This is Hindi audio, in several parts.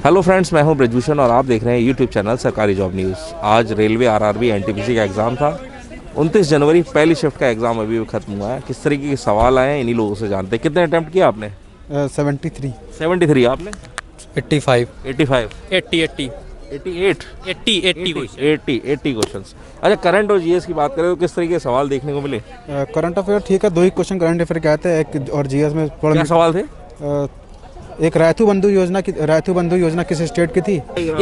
हेलो फ्रेंड्स, मैं हूं ब्रजभूषण और आप देख रहे हैं यूट्यूब चैनल सरकारी जॉब न्यूज़। आज रेलवे आरआरबी एनटीपीसी का एग्ज़ाम था। 29 जनवरी पहली शिफ्ट का एग्ज़ाम अभी भी खत्म हुआ है। किस तरीके के सवाल आए हैं इन्हीं लोगों से जानते हैं। कितने अटैम्प्ट किया आपने? 73 आपने? 85 85 80 80 80 क्वेश्चंस। अच्छा, करंट और जीएस की बात करें तो किस तरीके के सवाल देखने को मिले? करंट अफेयर ठीक है, 2 ही क्वेश्चन करंट अफेयर के आए थे, एक और जीएस में क्या सवाल थे? एक रायथू बंधु योजना किस स्टेट की थी?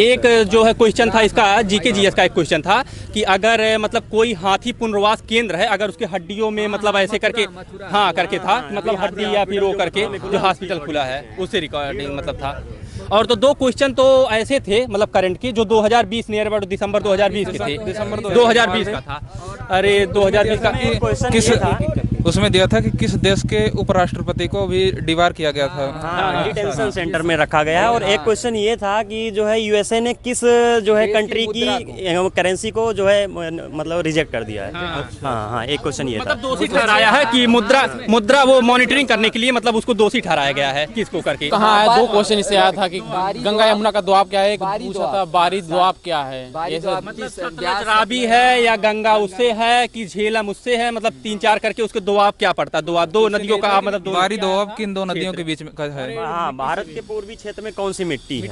एक जो है क्वेश्चन था इसका जीके जीएस का एक क्वेश्चन था कि अगर मतलब कोई हाथी पुनर्वास केंद्र है, अगर उसके हड्डियों में मतलब ऐसे करके हाँ करके था, मतलब हड्डी या फिर वो करके जो हॉस्पिटल खुला है उससे रिकॉर्डिंग मतलब था। और तो 2 क्वेश्चन तो ऐसे थे मतलब करंट के जो 2020 नियर अबाउट दिसंबर 2020 के थे। दिसंबर 2020 का था। अरे 2020 का किस उसमें दिया था कि किस देश के उपराष्ट्रपति को भी डिबार किया गया था? हाँ, डिटेंशन सेंटर में रखा गया है। और एक क्वेश्चन ये था कि जो है यूएसए ने किस जो है कंट्री की करेंसी को जो है मतलब रिजेक्ट कर दिया है। हाँ, एक क्वेश्चन ये मतलब दोषी ठहराया है कि मुद्रा वो मॉनिटरिंग करने के लिए मतलब उसको दोषी ठहराया गया है। किसको करके कहाँ है? 2 क्वेश्चन इससे आया था कि गंगा यमुना का दोआब क्या है, एक पूछा था बारी दोआब क्या है। मतलब रावी है या गंगा उससे है कि झेलम उससे है, मतलब 3-4 करके उसके दोआब क्या पड़ता है? दोआब 2 नदियों का मतलब बारी दोआब किन 2 नदियों के बीच में का है? हाँ, भारत के पूर्वी क्षेत्र में कौन सी मिट्टी है?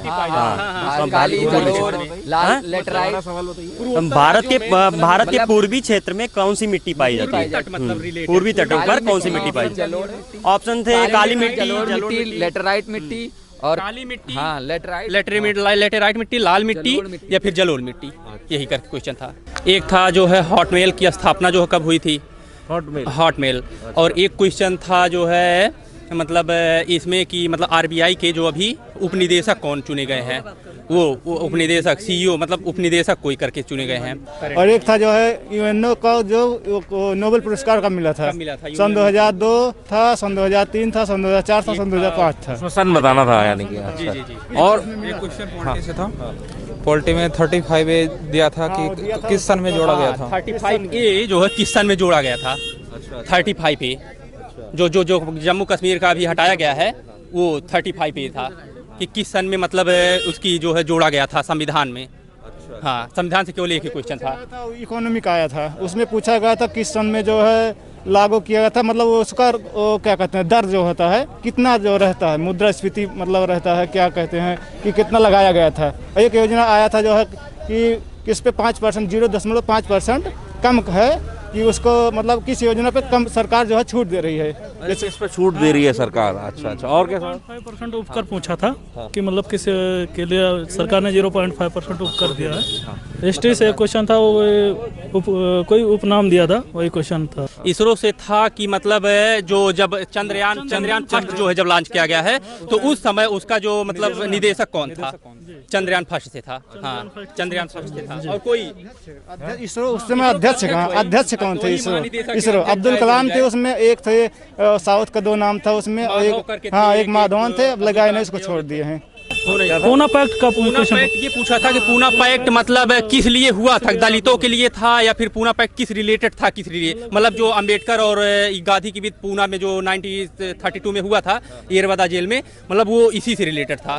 भारत के पूर्वी क्षेत्र में कौन सी मिट्टी पाई जाती है? पूर्वी तटों पर कौन सी मिट्टी पाई जाती है? ऑप्शन थे काली मिट्टी, लेटराइट मिट्टी और काली मिट्टी, हाँ लेटेराइट मिट्टी, लाल मिट्टी या फिर जलोढ़ मिट्टी। यही करके क्वेश्चन था। एक था जो है हॉटमेल की स्थापना जो कब हुई थी? हॉटमेल। और एक क्वेश्चन था जो है मतलब इसमें कि मतलब आरबीआई के जो अभी उपनिदेशक कौन चुने गए हैं, वो उपनिदेशक सीईओ मतलब उपनिदेशक कोई करके चुने गए हैं। और एक था जो है यूएनओ का जो नोबेल पुरस्कार का मिला था सन 2002 था, सन 2003 था, सन 2004 था, सन 2005 था। उसमें सन बताना था यानी कि। जी। और एक क्वेश्चन पॉलिटी से था। पॉलिटी में 35A दिया था कि किस सन में जोड़ा गया था? 35A जो है किस सन में जोड़ा गया था? 35A जो जम्मू कश्मीर का भी हटाया गया है वो 35A था कि किस सन में मतलब उसकी जो है जोड़ा गया था संविधान में। हाँ, संविधान से केवल एक ही क्वेश्चन था। इकोनॉमिक आया था, उसमें पूछा गया था किस सन में जो है लागू किया गया था, मतलब उसका क्या कहते हैं दर जो होता है कितना जो रहता है, मुद्रास्फीति मतलब रहता है क्या कहते हैं कि कितना लगाया गया था। एक योजना आया था जो है कि किस पे 5% 0.5% कम है कि उसको मतलब किस योजना पे कम सरकार जो है छूट दे रही है। जैसे इस पर छूट दे रही है सरकार। अच्छा। और क्या? 5% उपकर पूछा था कि मतलब किस के लिए सरकार ने 0.5% उपकर दिया है। एसटी से क्वेश्चन था, वो कोई उपनाम दिया था, वही क्वेश्चन था। इसरो से था कि मतलब जो जब चंद्रयान फर्स्ट जो है जब लॉन्च किया गया है तो उस समय उसका जो मतलब निदेशक कौन था? चंद्रयान फर्स्ट से था। हाँ, चंद्रयान फर्स्ट से था। और कोई इसरो उस समय अध्यक्ष कौन थे? इसरो अब्दुल कलाम थे, उसमें एक थे साउथ का 2 नाम था उसमें, एक माधवन थे, अब लगाए नहीं, इसको छोड़ दिए हैं। पूना पैक्ट का ये पूछा था कि पूना पैक्ट मतलब किस लिए हुआ था? दलितों के लिए था या फिर पूना पैक्ट किस रिलेटेड था? किस लिए मतलब जो अंबेडकर और गांधी के बीच पूना में जो 1932 में हुआ था येरवदा जेल में, मतलब वो इसी से रिलेटेड था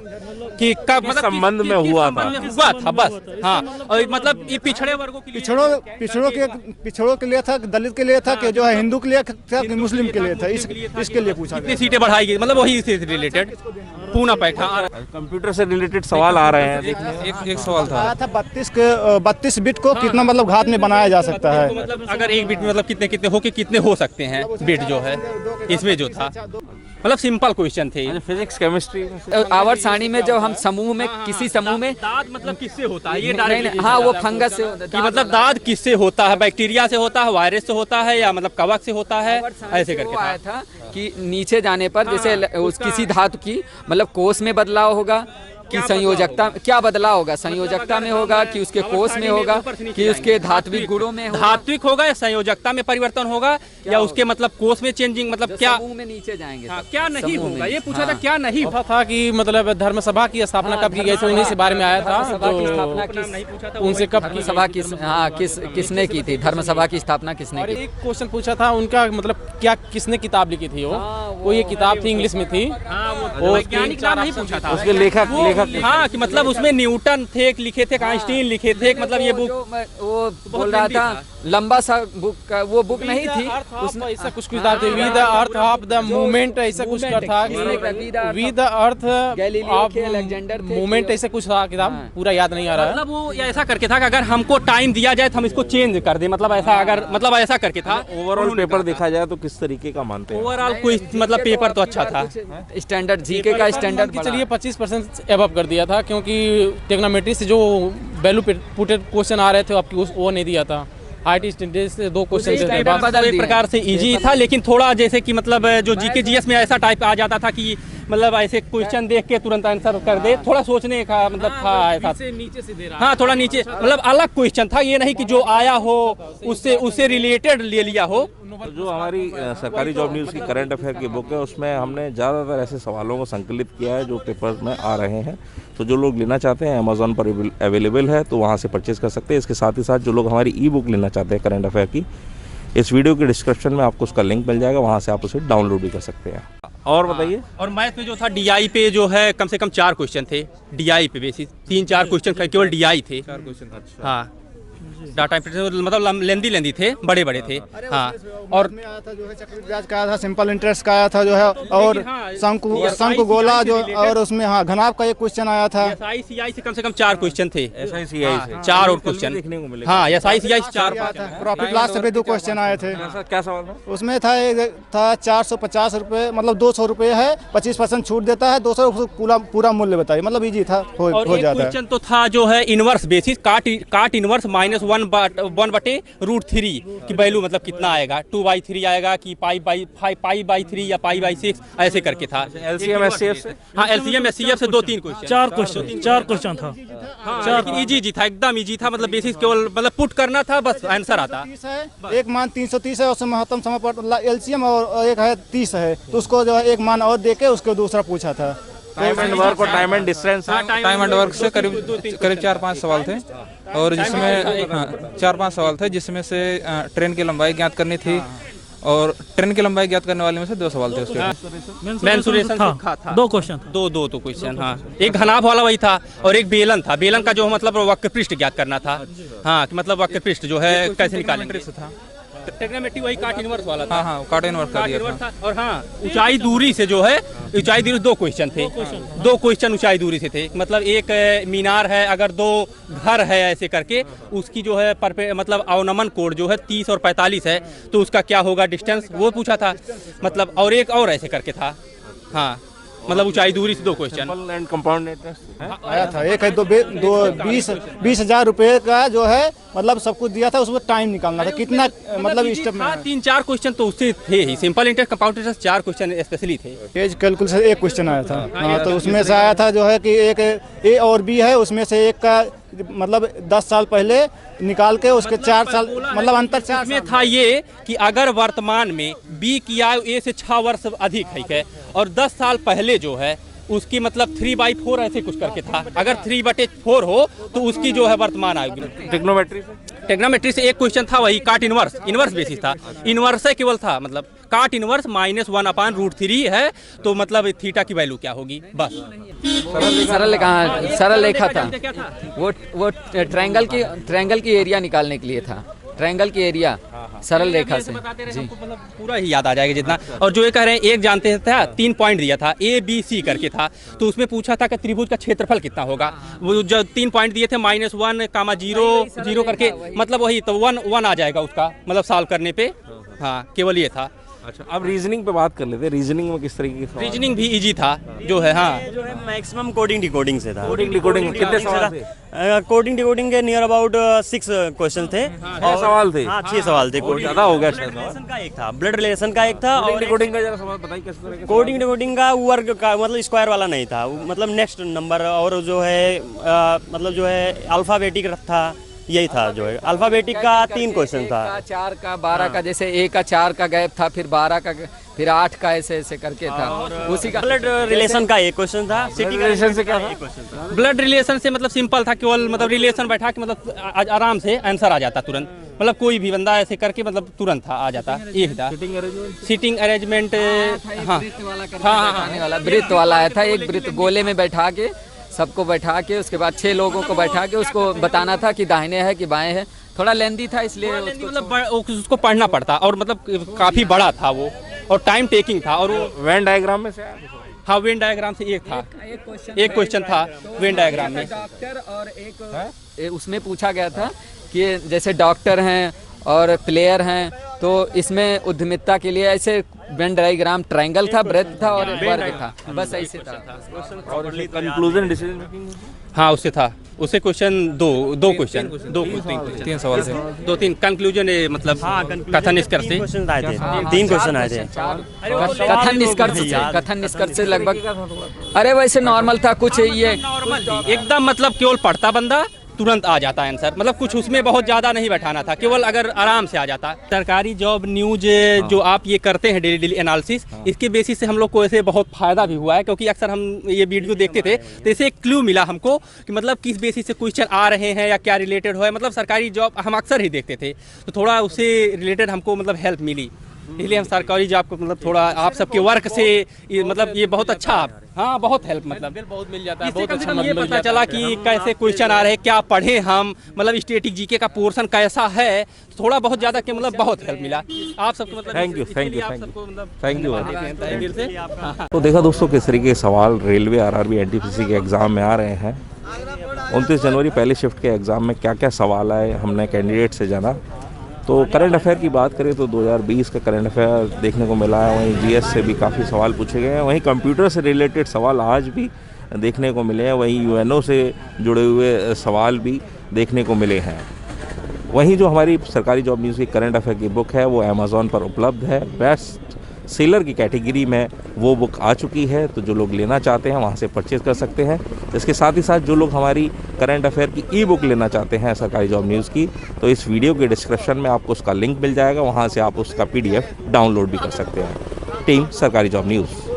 कि कब मतलब संबंध में हुआ था बस। हाँ, और मतलब ये पिछड़े वर्गों के लिए पिछड़ों के लिए था, दलित के लिए था कि जो है हिंदू के लिए था कि मुस्लिम के लिए था, इसके लिए पूछा। कितनी सीटें बढ़ाई गई मतलब वही से रिलेटेड पूना पैक्ट। हाँ, कंप्यूटर से रिलेटेड सवाल आ रहे हैं। एक सवाल था 32 बिट को कितना मतलब घात में बनाया जा सकता है? तो मतलब अगर एक बिट मतलब कितने हो सकते हैं बिट जो है इसमें जो था, मतलब सिंपल क्वेश्चन थे। फिजिक्स केमिस्ट्री आवर्त सारणी में जब हम समूह में किसी समूह में दाद मतलब किससे होता है? ये हाँ, वो फंगस से कि मतलब दाद किससे होता है? बैक्टीरिया से होता है, वायरस से होता है या मतलब कवक से होता है? ऐसे करके आया था कि नीचे जाने पर जैसे किसी धातु की मतलब कोष में बदलाव होगा कि संयोजकता क्या बदलाव होगा, संयोजकता में होगा कि उसके कोष में होगा कि उसके धात्विक गुणों में होगा? धात्विक होगा या संयोजकता में परिवर्तन होगा या उसके मतलब कोष में चेंजिंग मतलब क्या समूह में नीचे जाएंगे? क्या नहीं होगा ये पूछा था। क्या नहीं था कि मतलब धर्म सभा की स्थापना कब की गई थी, उन्हीं से बारे में आया था। उनसे कब की सभा किसने की थी? धर्म सभा की स्थापना किसने की? एक क्वेश्चन पूछा था उनका मतलब क्या किसने किताब लिखी थी? वो ये किताब थी, इंग्लिश में थी। वैज्ञानिक नाम नहीं पूछा था, उसके लेखक ऐसा हाँ कि मतलब उसमें न्यूटन थे लिखे थे, आइंस्टीन लिखे थे, मतलब ये बुक वो बोल रहा था लंबा सा बुक का, वो बुक नहीं थी उसमें ऐसा कुछ था, with the earth of the movement ऐसा कुछ का था, with the earth of Alexander movement ऐसा कुछ था किताब, पूरा याद नहीं आ रहा है। मतलब वो ऐसा करके था कि अगर हमको टाइम दिया जाए तो हम इसको चेंज कर दें, मतलब ऐसा अगर मतलब ऐसा करके था। ओवरऑल पेपर देखा जाए तो किस तरीके का मानते हैं? ओवरऑल कोई मतलब पेपर तो अच्छा था। स्टैंडर्ड जीके का स्टैंडर्ड चलिए 25% एबव कर दिया था, क्योंकि टेक्नोमेट्री से जो वैल्यू पुटेड क्वेश्चन आ रहे थे आपकी वो नहीं दिया था। IT स्टैंडर्ड से 2 क्वेश्चन थे, एक प्रकार से इजी था, लेकिन थोड़ा जैसे कि मतलब जो जीके जीएस में ऐसा टाइप आ जाता था कि मतलब ऐसे क्वेश्चन देख के तुरंत आंसर कर दे, थोड़ा सोचने का मतलब था ऐसा। नीचे से दे रहा। हाँ थोड़ा नीचे, मतलब अलग क्वेश्चन था, ये नहीं कि जो आया हो उससे रिलेटेड ले लिया हो। जो हमारी सरकारी जॉब न्यूज़ की करंट अफेयर की बुक है उसमें हमने ज़्यादातर ऐसे सवालों को संकलित किया है जो पेपर में आ रहे हैं। तो जो लोग लेना चाहते हैं अमेज़ॉन पर अवेलेबल है, तो वहाँ से परचेज़ कर सकते हैं। इसके साथ ही साथ जो लोग हमारी ई बुक लेना चाहते हैं करंट अफेयर की, इस वीडियो के डिस्क्रिप्शन में आपको उसका लिंक मिल जाएगा, वहाँ से आप उसे डाउनलोड भी कर सकते हैं। और बताइए। और मैथ में जो था DI पे जो है कम से कम 4 क्वेश्चन थे, DI पे बेसिस 3-4 क्वेश्चन केवल DI थे। 4 क्वेश्चन। अच्छा। हाँ डाटा मतलब लेंदी थे, बड़े थे। हाँ और में आया था जो है चक्रवृद्धि ब्याज का आया था, सिंपल इंटरेस्ट का आया था जो है, और शंकु गोला जो, और उसमें हाँ घनाभ का एक क्वेश्चन आया था। SI से कम 4 क्वेश्चन थे, SI CI से 4 और क्वेश्चन देखने को मिलेगा। हाँ SI CI से 4 प्रॉफिट लॉस से भी 2 क्वेश्चन आए थे। क्या सवाल था? उसमें था एक था 450 रुपये, मतलब 200 रुपये है, 25% छूट देता है, 200 पूरा मूल्य बताइए, मतलब इजी था, हो जाता है। क्वेश्चन तो था जो है इनवर्स बेसिस, काट इनवर्स -1/√3 की वैल्यू मतलब कितना आएगा, 2/3 आएगा कि पाई/3 या पाई/6 ऐसे करके था। LCM SCF से? हाँ LCM SCF से 2-3 क्वेश्चन, 4 क्वेश्चन था। लेकिन इजी था, एकदम इजी था, मतलब बेसिस केवल मतलब पुट करना था, बस आंसर आता। एक मान 330 है, उसमें महत्तम समय पर LCM, और एक है 30 है, तो उसको जो है एक मान और देके उसको दूसरा पूछा था। टाइम एंड वर्क और time and distance. Time and work से करीब 4-5 सवाल थे, और जिसमें 4-5 सवाल थे, जिसमें से ट्रेन की लंबाई ज्ञात करनी थी, और ट्रेन की लंबाई ज्ञात करने वाले में से 2 सवाल थे उसके। मेंसुरेशन था 2 क्वेश्चन था। 2 तो क्वेश्चन। हाँ एक घनाभ वाला वही था, और एक बेलन था, बेलन का जो मतलब वक्र पृष्ठ ज्ञात करना था। हाँ कि मतलब वक्र पृष्ठ जो है कैसे निकालेंगे था। ट्रिग्नोमेट्री वही काट इनवर्स वाला था। हाँ काट इनवर्स का दिया था। और हाँ ऊंचाई दूरी से जो है, ऊंचाई दूरी 2 क्वेश्चन थे, 2 क्वेश्चन ऊंचाई दूरी से थे। मतलब एक मीनार है, अगर 2 घर है ऐसे करके, उसकी जो है मतलब अवनमन कोण जो है 30 और 45 है, तो उसका क्या होगा डिस्टेंस, वो पूछा था। मतलब और एक और ऐसे करके था। हाँ मतलब ऊंचाई दूरी से 2 क्वेश्चन। एंड कंपाउंड इंटरेस्ट आया था, एक है 20,000 रुपये का जो है, मतलब सब कुछ दिया था, उसमें टाइम निकालना था कितना, मतलब स्टेप में 3-4 क्वेश्चन तो उससे थे ही। Simple interest, compound interest 4 question specially थे। एज कैलकुलेशन एक क्वेश्चन आया था। हाँ तो उसमें से आया था जो है कि एक A और B है, उसमें से एक का मतलब 10 साल पहले निकाल के उसके 4 साल मतलब अंतर 4 में था ये कि अगर वर्तमान में B की आयु A से 6 वर्ष अधिक है, और 10 साल पहले जो है उसकी मतलब 3/4 ऐसे कुछ करके था। अगर 3/4 हो तो उसकी जो है वर्तमान आयु। टेक्नोमेट्री से एक क्वेश्चन था, वही काट इनवर्स बेसिस था। इनवर्स है केवल था, मतलब काट इनवर्स -1/√3 है, तो मतलब थीटा की वैल्यू क्या होगी, बस। सरल रेखा था वो ट्रायंगल की एरिया निकालने के लिए था, ट्रायंगल की एरिया सरल रेखा से जी, मतलब पूरा ही याद आ जाएगा जितना। और जो ये कह रहे हैं, एक जानते थे 3 पॉइंट दिया था, ABC करके था, तो उसमें पूछा था कि त्रिभुज का क्षेत्रफल कितना होगा। वो जो 3 पॉइंट दिए थे -1,0 करके, मतलब वही तो 1 आ जाएगा उसका, मतलब सॉल्व करने पे। हाँ केवल ये था। अच्छा अब रीजनिंग पे बात कर लेते हैं। रीजनिंग में किस तरीके की? रीजनिंग भी इजी था जो है। हाँ जो है मैक्सिमम कोडिंग डिकोडिंग से था। कोडिंग कितने सवाल थे? कोडिंग डिकोडिंग के नियर अबाउट 6 क्वेश्चन थे। 6 सवाल थे? हाँ 6 सवाल थे। ज़्यादा हो गया शायद। रिलेशन का एक था, ब्लड रिलेशन का एक था, और डिकोडिंग का जरा सवाल बताइए किस तरह का? कोडिंग डिकोडिंग का वर्ग का मतलब स्क्वायर वाला नहीं था, मतलब नेक्स्ट नंबर, और जो है मतलब जो है अल्फाबेटिक था, यही था जो है। अल्फाबेटिक का 3 क्वेश्चन था, 4 का 12 का, जैसे A का 4 का गैप था, फिर 12 का, फिर 8 का, ऐसे करके था। उसी का ब्लड रिलेशन का एक क्वेश्चन था। सिटी का रिलेशन से क्या था? एक क्वेश्चन था। ब्लड रिलेशन से मतलब सिंपल था, केवल मतलब रिलेशन बैठा के मतलब आराम से आंसर आ जाता तुरंत, मतलब कोई भी बंदा ऐसे करके मतलब तुरंत आ जाता। एक था सीटिंग अरेंजमेंट। हाँ वृत्त वाला आया था, एक वृत्त गोले में बैठा के सबको बैठा के उसके बाद 6 लोगों को बैठा के उसको बताना था कि दाहिने है कि बाएं है। थोड़ा लेंदी था इसलिए मतलब उसको पढ़ना पड़ता और मतलब काफ़ी बड़ा था वो और टाइम टेकिंग था और वो वेन डायग्राम में से हाँ वेन डायग्राम से एक क्वेश्चन था वेन डायग्राम में। डॉक्टर और एक उसमें पूछा गया था कि जैसे डॉक्टर हैं और प्लेयर हैं तो इसमें उद्यमिता के लिए ऐसे वेन डायग्राम ट्रायंगल था, ब्रेथ था और वर्ग था, बस ऐसे था। और कंक्लूजन डिसीजन मेकिंग हाँ उससे था, उससे क्वेश्चन दो क्वेश्चन 3 सवाल थे। 2-3 कंक्लूजन मतलब कथन निष्कर्ष से 3 क्वेश्चन आए थे। कथन निष्कर्ष से लगभग अरे वैसे नॉर्मल था कुछ ये एकदम मतलब केवल पढ़ता बंदा तुरंत आ जाता है आंसर, मतलब कुछ उसमें बहुत ज़्यादा नहीं बैठाना था, केवल अगर आराम से आ जाता। सरकारी जॉब न्यूज जो आप ये करते हैं डेली एनालिसिस, इसके बेसिस से हम लोग को ऐसे बहुत फ़ायदा भी हुआ है, क्योंकि अक्सर हम ये वीडियो देखते थे तो इससे एक क्लू मिला हमको कि मतलब किस बेसिस से क्वेश्चन आ रहे हैं या क्या रिलेटेड है। मतलब सरकारी जॉब हम अक्सर ही देखते थे तो थोड़ा उससे रिलेटेड हमको मतलब हेल्प मिली, इसलिए हम सरकारी जॉब को मतलब थोड़ा आप सबके वर्क से मतलब ये बहुत अच्छा हाँ बहुत हेल्प मतलब बहुत मिल जाता है। इससे कम से कम ये पता चला कि कैसे क्वेश्चन आ रहे हैं, क्या पढ़े हम, मतलब स्टैटिक जीके का पोर्शन कैसा है, थोड़ा बहुत ज़्यादा के मतलब बहुत हेल्प मिला आप सबको। मतलब थैंक यू दिल से। तो देखा दोस्तों किस तरीके के सवाल रेलवे आरआरबी एनटीपीसी के एग्ज़ाम में आ रहे हैं। 29 जनवरी पहली शिफ्ट के एग्ज़ाम में क्या क्या सवाल आए हमने कैंडिडेट से जाना। तो करंट अफेयर की बात करें तो 2020 का करंट अफेयर देखने को मिला है, वहीं जीएस से भी काफ़ी सवाल पूछे गए हैं, वहीं कंप्यूटर से रिलेटेड सवाल आज भी देखने को मिले हैं, वहीं यूएनओ से जुड़े हुए सवाल भी देखने को मिले हैं। वहीं जो हमारी सरकारी जॉब न्यूज़ की करंट अफेयर की बुक है वो अमेज़ॉन पर उपलब्ध है, बेस्ट सेलर की कैटेगरी में वो बुक आ चुकी है, तो जो लोग लेना चाहते हैं वहाँ से परचेज़ कर सकते हैं। इसके साथ ही साथ जो लोग हमारी करंट अफेयर की ई बुक लेना चाहते हैं सरकारी जॉब न्यूज़ की, तो इस वीडियो के डिस्क्रिप्शन में आपको उसका लिंक मिल जाएगा, वहाँ से आप उसका PDF डाउनलोड भी कर सकते हैं। टीम सरकारी जॉब न्यूज़।